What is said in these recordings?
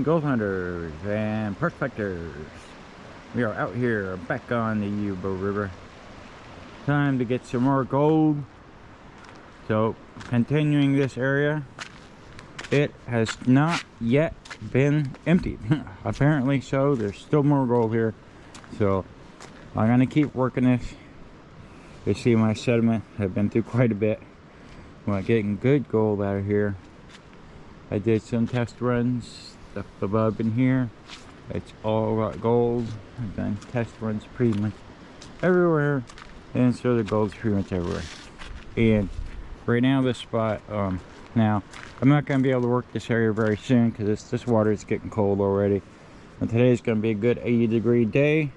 gold hunters and prospectors. We are out here back on the Yuba River. Time to get some more gold. So, continuing this area, it has not yet been emptied. Apparently so, there's still more gold here. So, I'm gonna keep working this. You see my sediment, I've been through quite a bit. We're getting good gold out of here. I did some test runs up above in here. It's all got gold. I've done test runs pretty much everywhere, and so the gold's pretty much everywhere. And right now this spot, now I'm not going to be able to work this area very soon because this water is getting cold already. And today's going to be a good 80-degree day,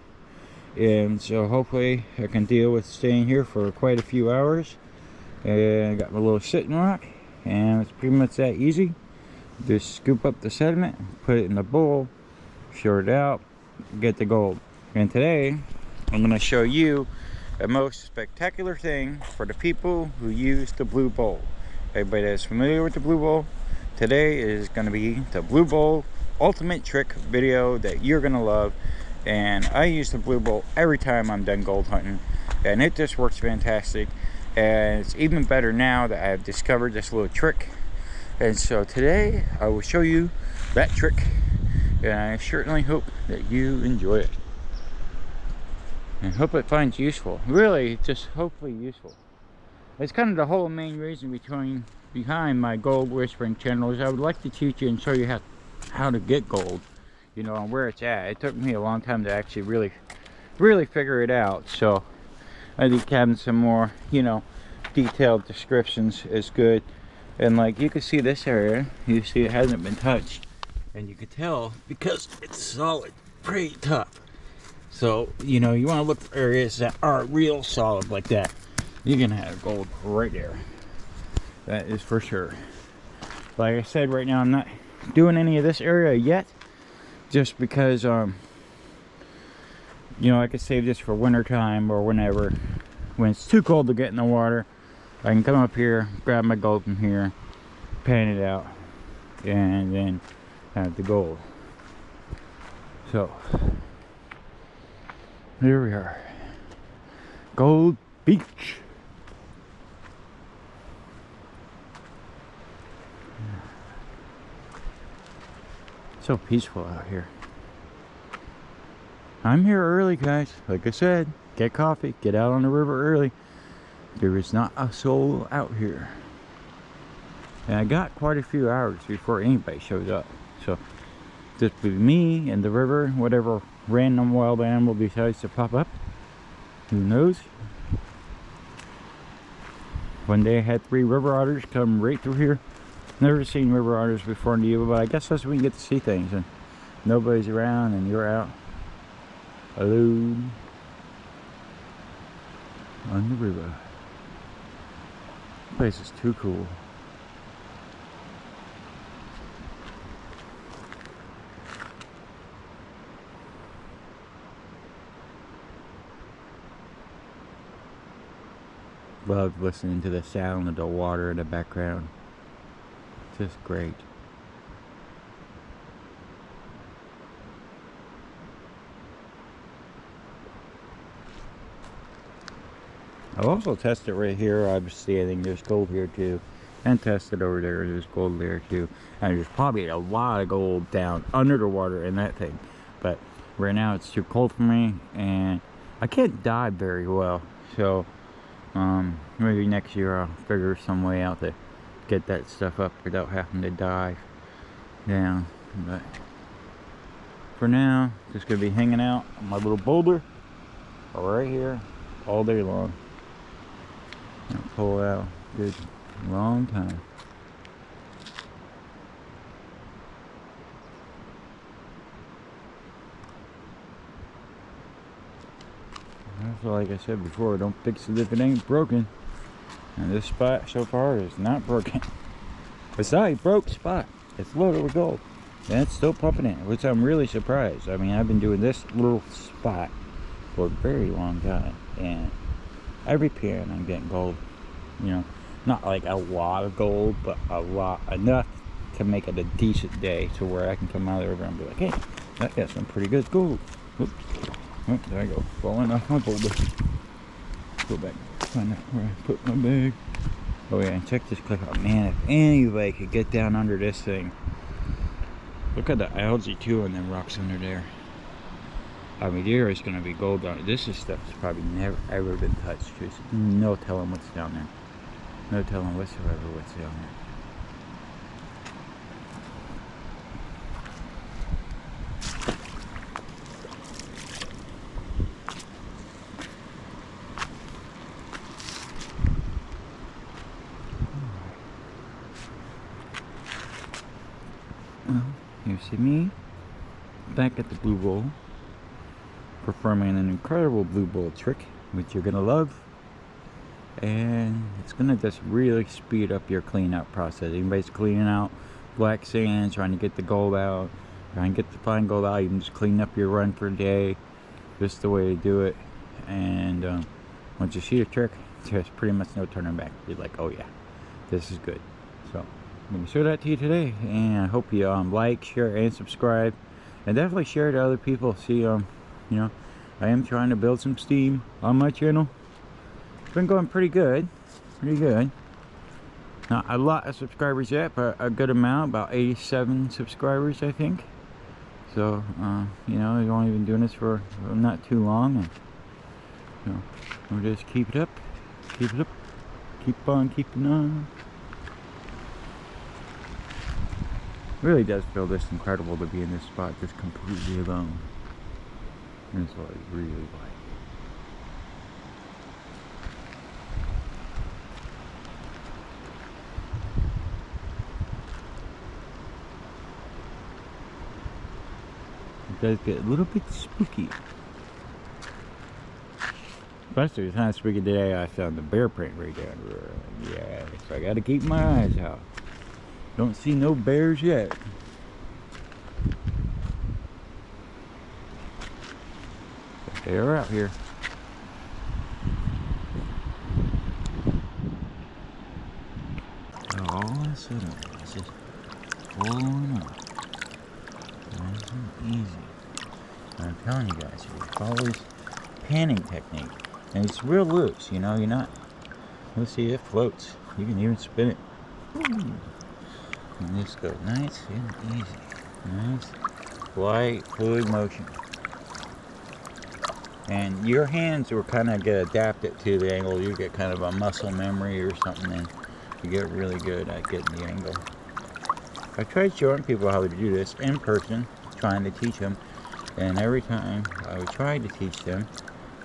and so hopefully I can deal with staying here for quite a few hours. And I got my little sitting rock, and it's pretty much that easy. Just scoop up the sediment, put it in the bowl, short it out, get the gold. And today I'm going to show you the most spectacular thing for the people who use the blue bowl. Everybody that's familiar with the blue bowl, today is going to be the blue bowl ultimate trick video that you're going to love. And I use the blue bowl every time I'm done gold hunting, and it just works fantastic. And it's even better now that I've discovered this little trick. And so today I will show you that trick, and I certainly hope that you enjoy it and hope it finds useful. Really, just hopefully useful. It's kind of the whole main reason behind my gold whispering channel is I would like to teach you and show you how to get gold, you know, and where it's at. It took me a long time to actually really figure it out. So I think having some more, you know, detailed descriptions is good. And like you can see this area, you see it hasn't been touched, and you can tell because it's solid, pretty tough. So you know, you want to look for areas that are real solid like that. You're gonna have gold right there, that is for sure. Like I said, right now I'm not doing any of this area yet, just because you know, I could save this for winter time or whenever, when it's too cold to get in the water. I can come up here, grab my gold from here, pan it out, and then have the gold. So, here we are. Gold Beach. So peaceful out here. I'm here early, guys. Like I said, get coffee, get out on the river early. There is not a soul out here, and I got quite a few hours before anybody shows up. So just be me and the river, whatever random wild animal decides to pop up, who knows. One day I had 3 river otters come right through here. Never seen river otters before in the Yuba, but I guess that's when you get to see things and nobody's around and you're out alone on the river. This place is too cool. Love listening to the sound of the water in the background. Just great. I've also tested right here. Obviously I think there's gold here too, and tested over there, there's gold there too, and there's probably a lot of gold down under the water in that thing, but right now it's too cold for me and I can't dive very well. So maybe next year I'll figure some way out to get that stuff up without having to dive down. But for now, just gonna be hanging out on my little boulder right here all day long. I'll pull out a good long time. So like I said before, don't fix it if it ain't broken. And this spot so far is not broken. It's not a broke spot. It's loaded with gold. And it's still pumping in, which I'm really surprised. I mean, I've been doing this little spot for a very long time, and every pan I'm getting gold. You know, not like a lot of gold, but a lot, enough can make it a decent day to where I can come out of the river and be like, hey, that got some pretty good gold. Oops. Oh, there I go, falling off my boulder. Go back, find out where I put my bag. Oh yeah, and check this cliff out. Man, if anybody could get down under this thing. Look at the algae too and them rocks under there. I mean, there is going to be gold on it. This is stuff that's probably never ever been touched. There's no telling what's down there. No telling whatsoever what's down there. Well, you see me back at the blue bowl, performing an incredible blue bowl trick, which you're gonna love, and it's gonna just really speed up your clean out process. Anybody's cleaning out black sand, trying to get the gold out, trying to get the fine gold out, you can just clean up your run for a day. Just the way to do it. And once you see the trick, there's pretty much no turning back. You're like, oh yeah, this is good. So I'm gonna show that to you today, and I hope you like, share, and subscribe, and definitely share it to other people. See, you know, I am trying to build some steam on my channel. It's been going pretty good, Not a lot of subscribers yet, but a good amount, about 87 subscribers, I think. So, you know, I've only been doing this for not too long, and you know, we'll just keep it up, keep on keeping on. Really does feel this incredible to be in this spot just completely alone. That's what I really like. It does get a little bit spooky. Especially the time spooky today, I found the bear print right down there. Yeah, so I gotta keep my eyes out. Don't see no bears yet. But they are out here. So all of a sudden, it's just pulling up. Nice and easy. And I'm telling you guys, if you follow this panning technique, and it's real loose, you know, you're not, let's see, it floats. You can even spin it. And this goes nice and easy. Nice, light, fluid motion. And your hands will kind of get adapted to the angle. You get kind of a muscle memory or something, and you get really good at getting the angle. I tried showing people how to do this in person, trying to teach them, and every time I would try to teach them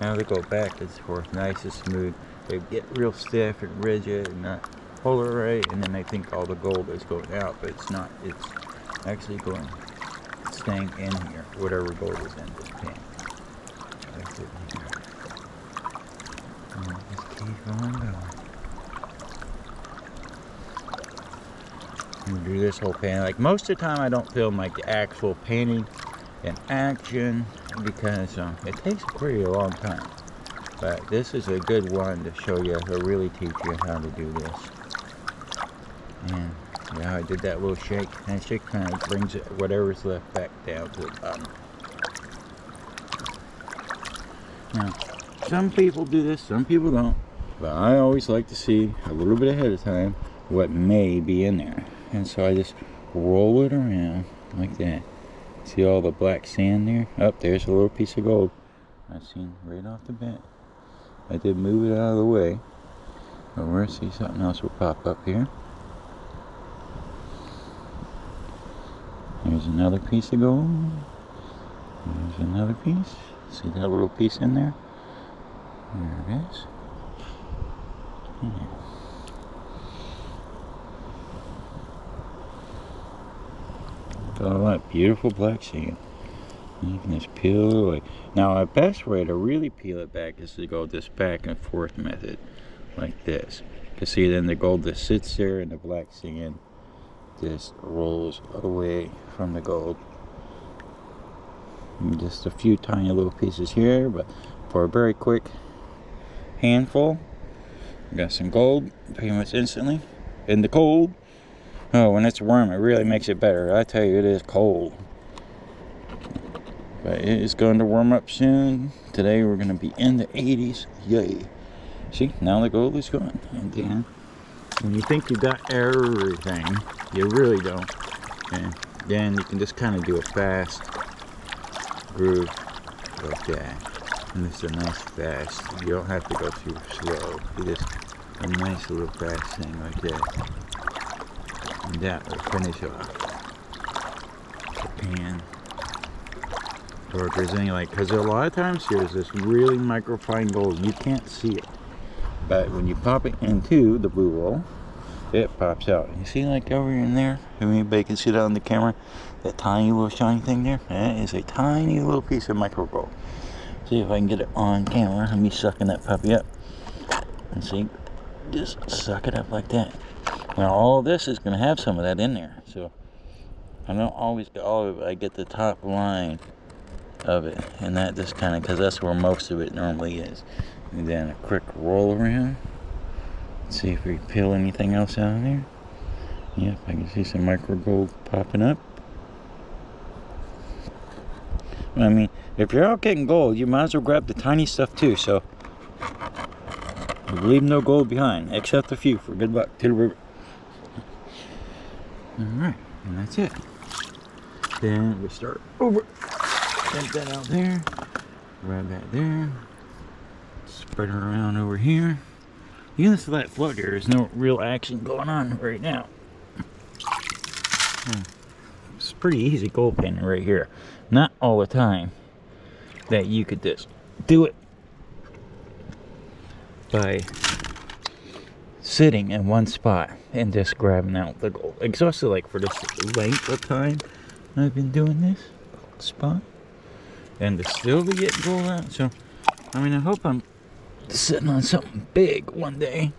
how to go back and forth nice and smooth, they get real stiff and rigid and not hold it right, and then they think all the gold is going out, but it's not. It's actually going, staying in here, whatever gold is in this pan. That's it here. And just keep on going. You do this whole pan. Like most of the time I don't film like the actual painting in action because it takes a pretty long time. But this is a good one to show you, to really teach you how to do this. And yeah, I did that little shake, and shake kind of brings it, whatever's left, back down to the bottom. Now, some people do this, some people don't. But I always like to see a little bit ahead of time what may be in there. And so I just roll it around like that. See all the black sand there? Oh, there's a little piece of gold. I seen right off the bat. I did move it out of the way. But we'll see, something else will pop up here. There's another piece of gold. There's another piece. See that little piece in there? There it is. Yeah. All that beautiful black sand. You can just peel it away. Now, the best way to really peel it back is to go this back and forth method, like this. You see, then the gold just sits there, and the black sand just rolls away from the gold. And just a few tiny little pieces here, but for a very quick handful, we got some gold pretty much instantly in the cold. Oh, when it's warm, it really makes it better. I tell you, it is cold. But it is going to warm up soon. Today we're going to be in the 80s. Yay. See, now the gold is gone. And then, when you think you got everything, you really don't. And then you can just kind of do a fast groove like that. And this is a nice fast. You don't have to go too slow. You just a nice little fast thing like that. And that will finish off the pan. Or if there's any because a lot of times there's this really microfine gold, you can't see it, but when you pop it into the blue roll, it pops out. You see over in there, if anybody can see that on the camera, that tiny little shiny thing there, that is a tiny little piece of micro gold. See if I can get it on camera. Let me sucking that puppy up, and see, just suck it up like that. Now all of this is going to have some of that in there, so I don't always get all of it, I get the top line of it, and that just kind of, because that's where most of it normally is. And then a quick roll around. Let's see if we peel anything else out of there. Yep, I can see some micro gold popping up. I mean, if you're out getting gold, you might as well grab the tiny stuff too, so leave no gold behind, except a few for good luck to the river. Alright, and that's it. Then we start over. Dump that out there, grab that there, spread it around over here. You can just let it float there. There's no real action going on right now. It's pretty easy gold panning right here. Not all the time that you could just do it by sitting in one spot and just grabbing out the gold. Especially for this length of time I've been doing this spot. And to still be getting gold out. So, I mean, I hope I'm sitting on something big one day.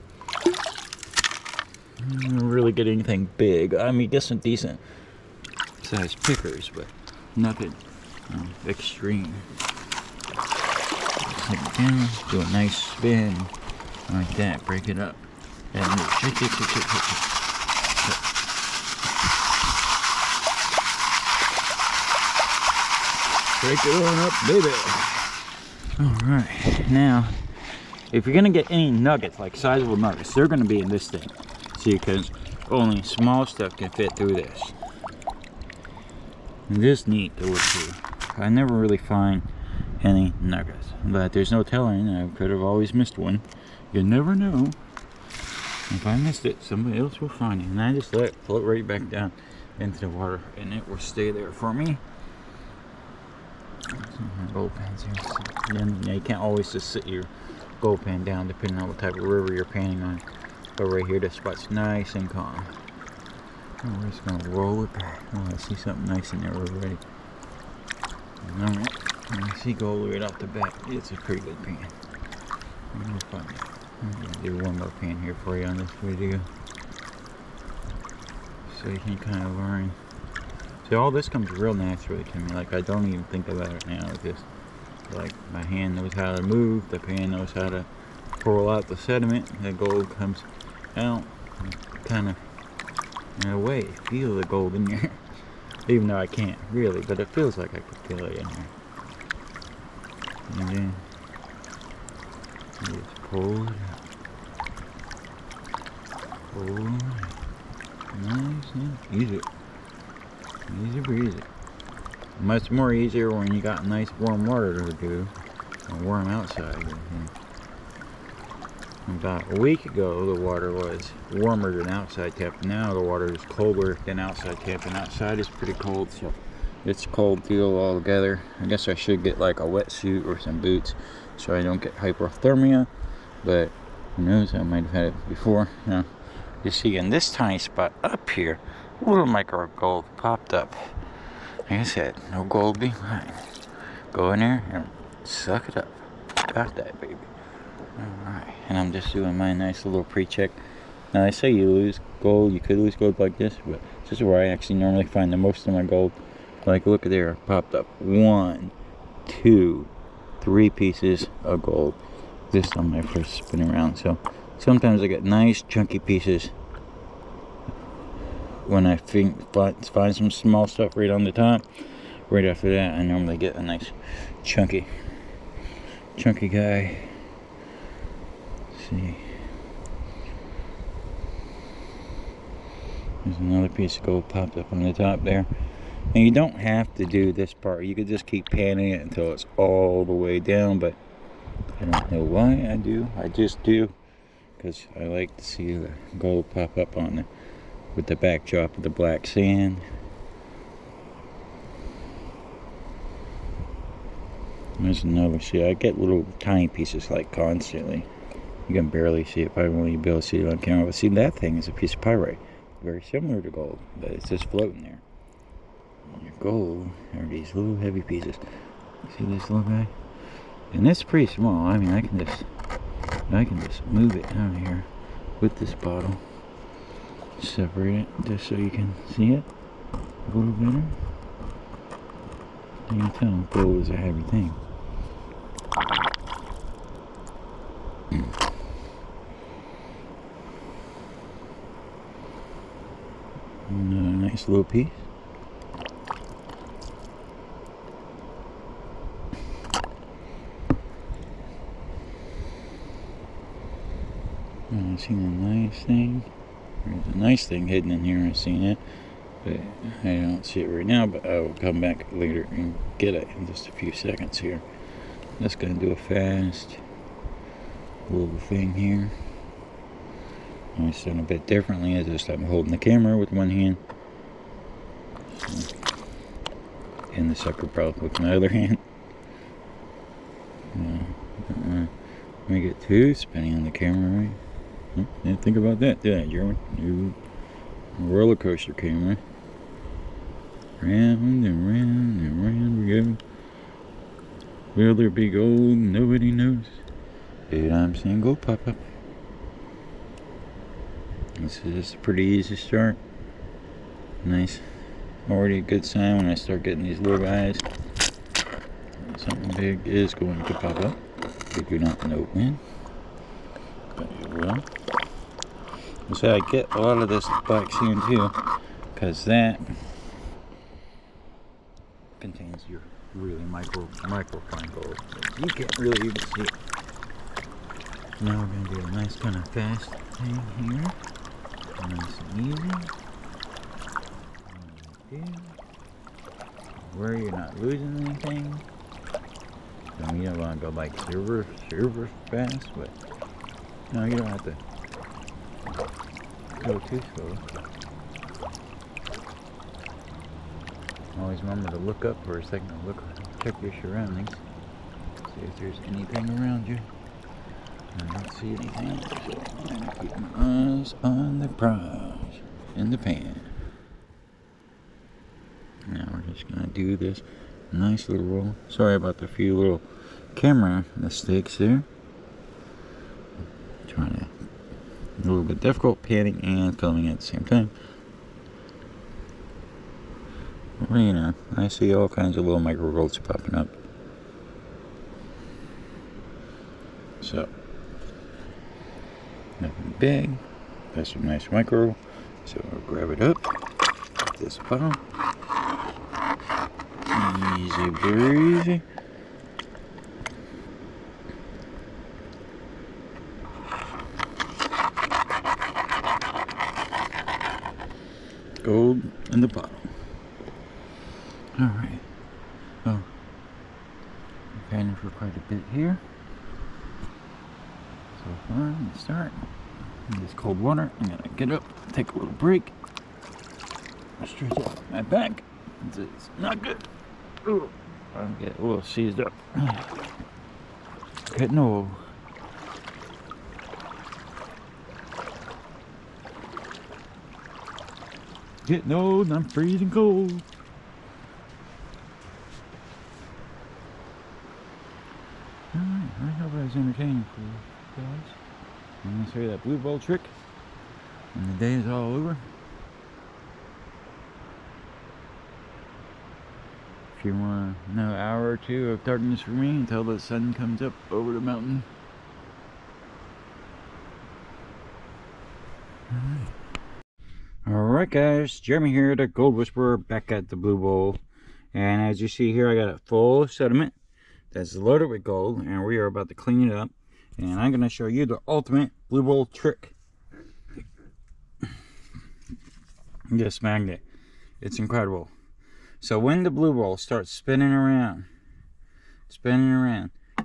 I don't really get anything big. I mean, get some decent sized pickers, but nothing extreme. Sit it down, do a nice spin like that, break it up. And shake. Break it on up, baby. Alright, now, if you're going to get any nuggets, like sizable nuggets, they're going to be in this thing. See, because only small stuff can fit through this. And this is neat to look through. I never really find any nuggets, but there's no telling. I could have always missed one. You never know. If I missed it, somebody else will find it. And I just let it float right back down into the water, and it will stay there for me. Gold pans here. So then, you can't always just sit your gold pan down depending on what type of river you're panning on. But right here, this spot's nice and calm. And we're just gonna roll it back. Oh, I see something nice in there already. Alright, I see gold right off the bat. It's a pretty good pan. I'm gonna do one more pan here for you on this video, so you can kind of learn. See, all this comes real naturally to me. I don't even think about it now. It's just my hand knows how to move, the pan knows how to pour out the sediment, the gold comes out. Kind of, in a way, feel the gold in there. Even though I can't really, but it feels like I could feel it in there. And then just pull it out. Pull it out. Nice and easy. Easy breezy. Much more easier when you got nice warm water to do, or warm outside. About a week ago, the water was warmer than outside tap. Now the water is colder than outside tap, and outside is pretty cold, so it's a cold deal altogether. I guess I should get a wetsuit or some boots so I don't get hypothermia, but who knows, I might have had it before. Now, you see in this tiny spot up here, a little micro gold popped up. Like I said, no gold behind. Go in there and suck it up. Got that, baby. Alright, and I'm just doing my nice little pre-check. Now, they say you lose gold, you could lose gold like this, but this is where I actually normally find the most of my gold. Look at there, popped up 1, 2, 3 pieces of gold. This on my first spin around. So sometimes I get nice chunky pieces when I find some small stuff right on the top, right after that I normally get a nice chunky guy. Let's see, there's another piece of gold popped up on the top there. And you don't have to do this part, you could just keep panning it until it's all the way down, but I don't know why I do. I just do because I like to see the gold pop up on with the backdrop of the black sand. There's another. See, I get little tiny pieces like constantly. You can barely see it. Probably won't be able to see it on camera. But see, that thing is a piece of pyrite, very similar to gold, but it's just floating there. And your gold are these little heavy pieces. See this little guy? And it's pretty small. I mean, I can just move it out of here with this bottle. Separate it just so you can see it a little better. You can tell gold is a heavy thing. Another nice little piece. I've seen a nice thing. There's a nice thing hidden in here. I've seen it, but I don't see it right now. But I will come back later and get it in just a few seconds here. Just gonna do a fast little thing here. It's done a bit differently. I'm holding the camera with one hand, and the sucker probably with my other hand. Let me get too spinning on the camera, right? Didn't think about that, did I, Jeremy? New roller coaster camera. Round and round and round we go. Will there be gold? Nobody knows. Dude, I'm seeing gold pop up. This is a pretty easy start. Nice. Already a good sign when I start getting these little guys. Something big is going to pop up. We do not know when, but it will. So I get a lot of this black sand too, because that contains your really microfine gold. You can't really even see it. Now we're going to do a nice kind of fast thing here. Nice and easy. Where you're not losing anything. So you don't want to go like super fast, but no, you don't have to go too slow. Always remember to look up for a second and check your surroundings. See if there's anything around you. I don't see anything, so I'm gonna keep my eyes on the prize in the pan. Now we're just gonna do this nice little roll. Sorry about the few little camera mistakes there. Trying to a little bit difficult panning and filming at the same time. Well, you know, I see all kinds of little micro rolls popping up. So nothing big. That's some nice micro. So I'll grab it up with this bottle. Easy breezy. Gold in the bottle. Alright. Oh. I'm panning for quite a bit here. So far, let's start. This cold water. I'm gonna get up, take a little break. Stretch out my back. It's not good. Ooh, I'm getting a little seized up. Getting old. Getting old and I'm freezing cold. Alright, I hope I was entertaining for you guys. I'm going to show you that blue ball trick when the day is all over. If you want another hour or two of darkness for me until the sun comes up over the mountain. Alright. Alright guys, Jeremy here, the Gold Whisperer, back at the Blue Bowl. And as you see here, I got it full of sediment that's loaded with gold, and we are about to clean it up. And I'm going to show you the ultimate Blue Bowl trick. This magnet, it's incredible. So when the Blue Bowl starts spinning around,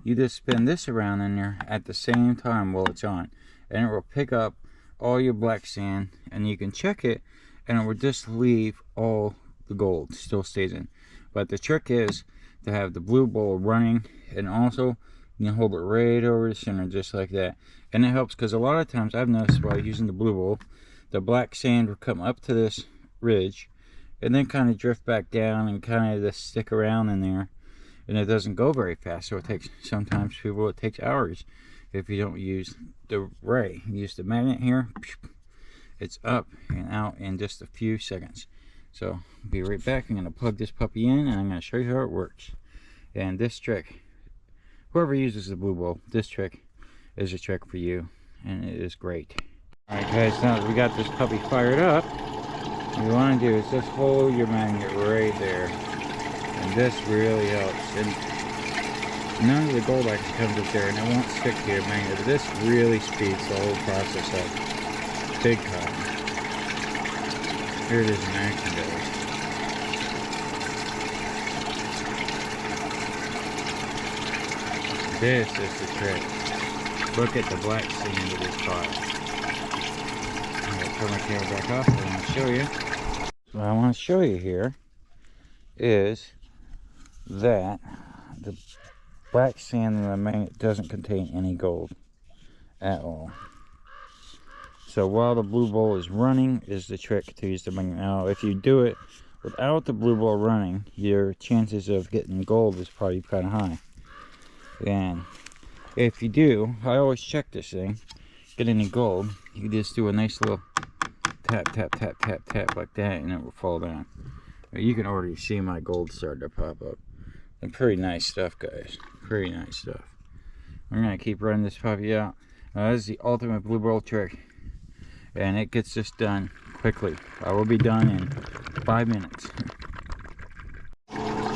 you just spin this around in there at the same time while it's on, and it will pick up all your black sand, and you can check it, and it will just leave all the gold still stays in. But the trick is to have the Blue Bowl running, and also you can hold it right over the center just like that, and it helps because a lot of times I've noticed while using the Blue Bowl, the black sand will come up to this ridge and then kind of drift back down and kind of just stick around in there, and it doesn't go very fast. So it takes, sometimes people, it takes hours if you don't use the ray. Use the magnet here, it's up and out in just a few seconds. So be right back. I'm going to plug this puppy in, and I'm going to show you how it works. And this trick, whoever uses the Blue Bowl, this trick is a trick for you, and it is great. Alright guys, now that we got this puppy fired up, what you want to do is just hold your magnet right there, and this really helps. And none of the gold actually comes up there, and it won't stick to your magnet, but this really speeds the whole process up big time. Here it is in action, guys. This is the trick. Look at the black sand of this pile. I'm going to turn my camera back off, and I'm going to show you. What I want to show you here is that the black sand in the magnet doesn't contain any gold at all. So while the Blue Bowl is running is the trick to use the magnet. Now if you do it without the Blue Bowl running, your chances of getting gold is probably kind of high. And if you do, I always check this thing, get any gold, you just do a nice little tap, tap, tap, tap, tap like that, and it will fall down. You can already see my gold start to pop up. And pretty nice stuff, guys. Pretty nice stuff. We're going to keep running this puppy out. Now, this is the ultimate Blue Bowl trick, and it gets this done quickly. I will be done in 5 minutes.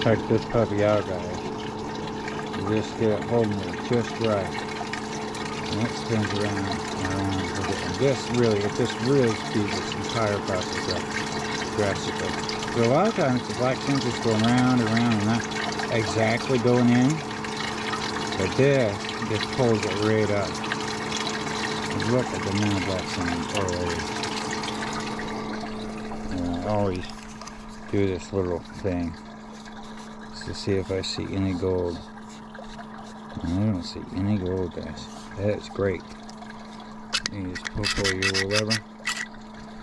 Check this puppy out, guys. You just get it holding it just right, and it spins around and around. And it just really speeds this entire process up drastically. So a lot of times the black sand is going round and round and not exactly going in, but this just pulls it right up. And look at the amount of black sand already. And I always do this little thing just to see if I see any gold. I don't see any gold, guys. That's great. You just pull your little lever.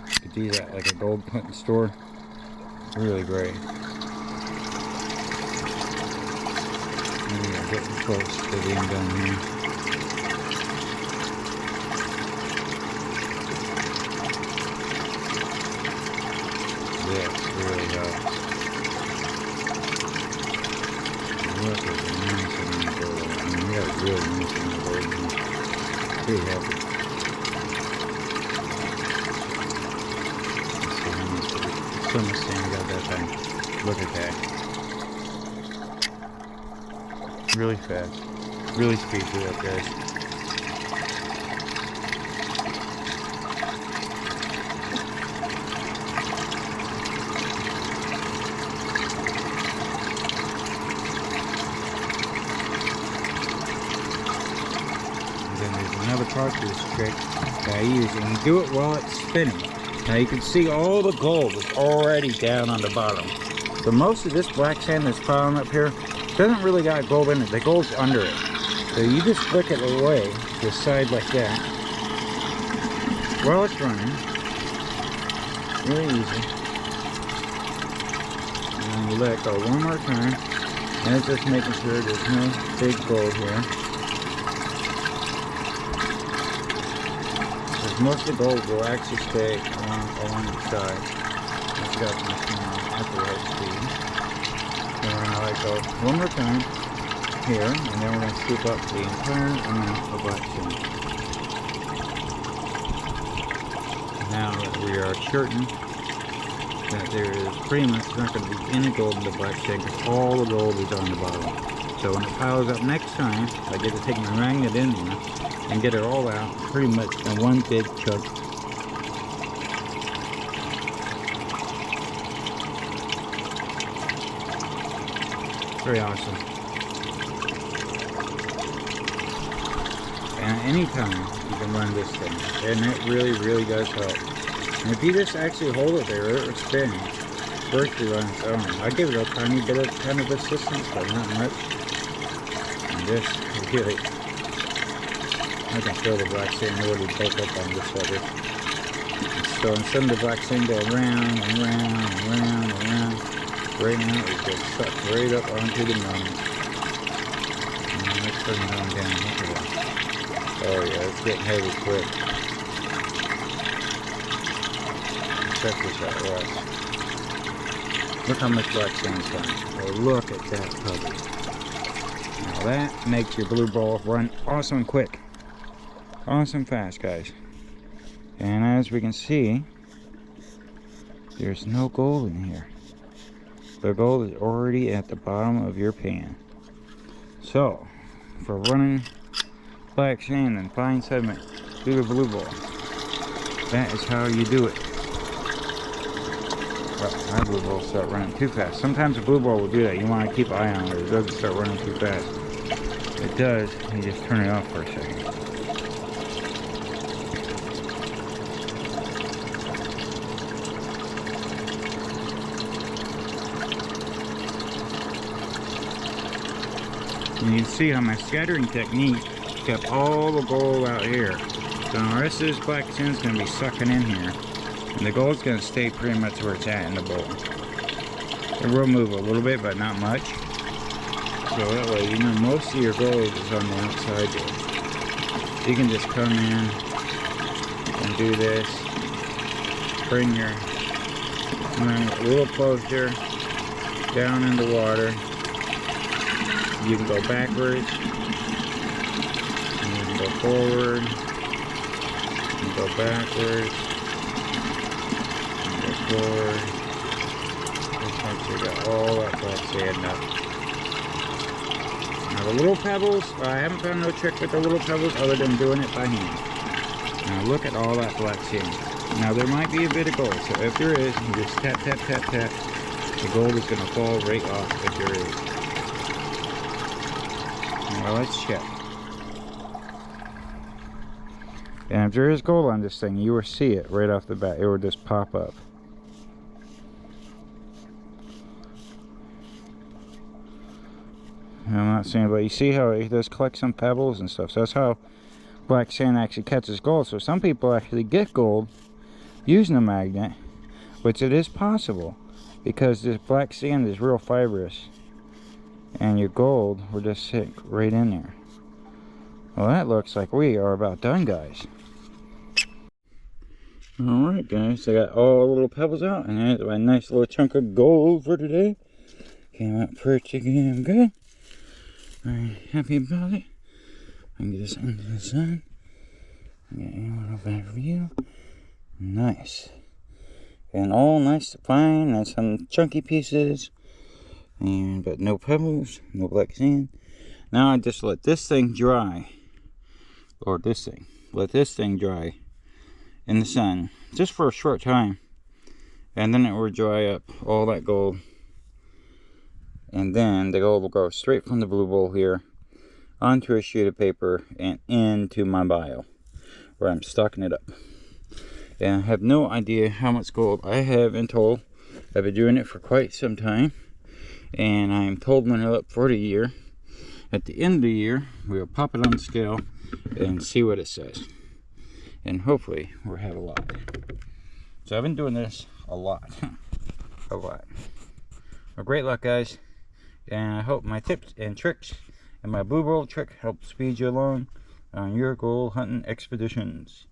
You could do that like a gold hunting store. Really great. We are getting close to being done here. This really helps. Look at the nice amount of gold. I mean, we got a really nice amount of gold here. Pretty happy. So much sand got that thing. Look at that. Really fast. Really speeds it up, guys. And then there's another part to this trick that I use, and you do it while it's spinning. Now you can see all the gold is already down on the bottom. So most of this black sand that's piling up here doesn't really got gold in it. The gold's under it. So you just flick it away to the side like that while it's running. Really easy. And then you let it go one more time. And it's just making sure there's no big gold here. Most of the gold will actually stay along the side. It's got some at the right speed. And we're going to let go one more time here, and then we're going to scoop up the entire amount of black sand. Now that we are certain that there is pretty much not going to be any gold in the black sand because all the gold is on the bottom. So when it piles up next time, I get to take my magnet in there and get it all out pretty much in one big chunk. Very awesome. And anytime you can run this thing, and it really does help. And if you just actually hold it there, it will spin virtually on its own. I give it a tiny bit of kind of assistance, but not much. And this really, I can feel the black sand already built up on this sucker. So instead of the black sand go around and round and round and round, right now it just sucks right up onto the mountain. And let's turn it on down. Look at that. Oh yeah, it's getting heavy quick. Check this out, watch. Look how much black sand's done. Oh, look at that puppy. Now that makes your blue ball run awesome quick. Awesome fast, guys. And as we can see, there's no gold in here. The gold is already at the bottom of your pan. So, for running black sand and fine sediment through the blue ball, that is how you do it. But my blue ball start running too fast. Sometimes a blue ball will do that. You want to keep an eye on it. It doesn't start running too fast. If it does, you just turn it off for a second. And you can see how my scattering technique kept all the gold out here. So the rest of this black sand is going to be sucking in here. And the gold's going to stay pretty much where it's at in the bowl. It will move a little bit, but not much. So that way, you know, most of your gold is on the outside there. You can just come in and do this. Bring your magnet a little closer down in the water. You can go backwards, and you can go forward, you can go backwards, and go forward. Just once you got all that black sand up. Now the little pebbles, I haven't found no trick with the little pebbles other than doing it by hand. Now look at all that black sand. Now there might be a bit of gold, so if there is, you just tap, tap, tap, tap. The gold is going to fall right off if there is. Well, let's check. And if there is gold on this thing, you will see it right off the bat. It will just pop up. I'm not saying, but you see how it does collect some pebbles and stuff. So that's how black sand actually catches gold. So some people actually get gold using a magnet, which it is possible because this black sand is real fibrous. And your gold will just sit right in there. Well, that looks like we are about done, guys. Alright, guys, I got all the little pebbles out, and there's my nice little chunk of gold for today. Came out pretty damn good. Very happy about it. I can get this into the sun. Get a little better view. Nice. And all nice, fine, and some chunky pieces. But no pebbles, no black sand. Now I just let this thing dry, or this thing, let this thing dry in the sun just for a short time, and then it will dry up all that gold, and then the gold will go straight from the blue bowl here onto a sheet of paper and into my vial where I'm stocking it up. And I have no idea how much gold I have in total. I've been doing it for quite some time. And I'm totaling it up for the year. At the end of the year, we'll pop it on the scale and see what it says. And hopefully, we'll have a lot. So I've been doing this a lot. A lot. Well, great luck, guys. And I hope my tips and tricks and my blue ball trick help speed you along on your gold hunting expeditions.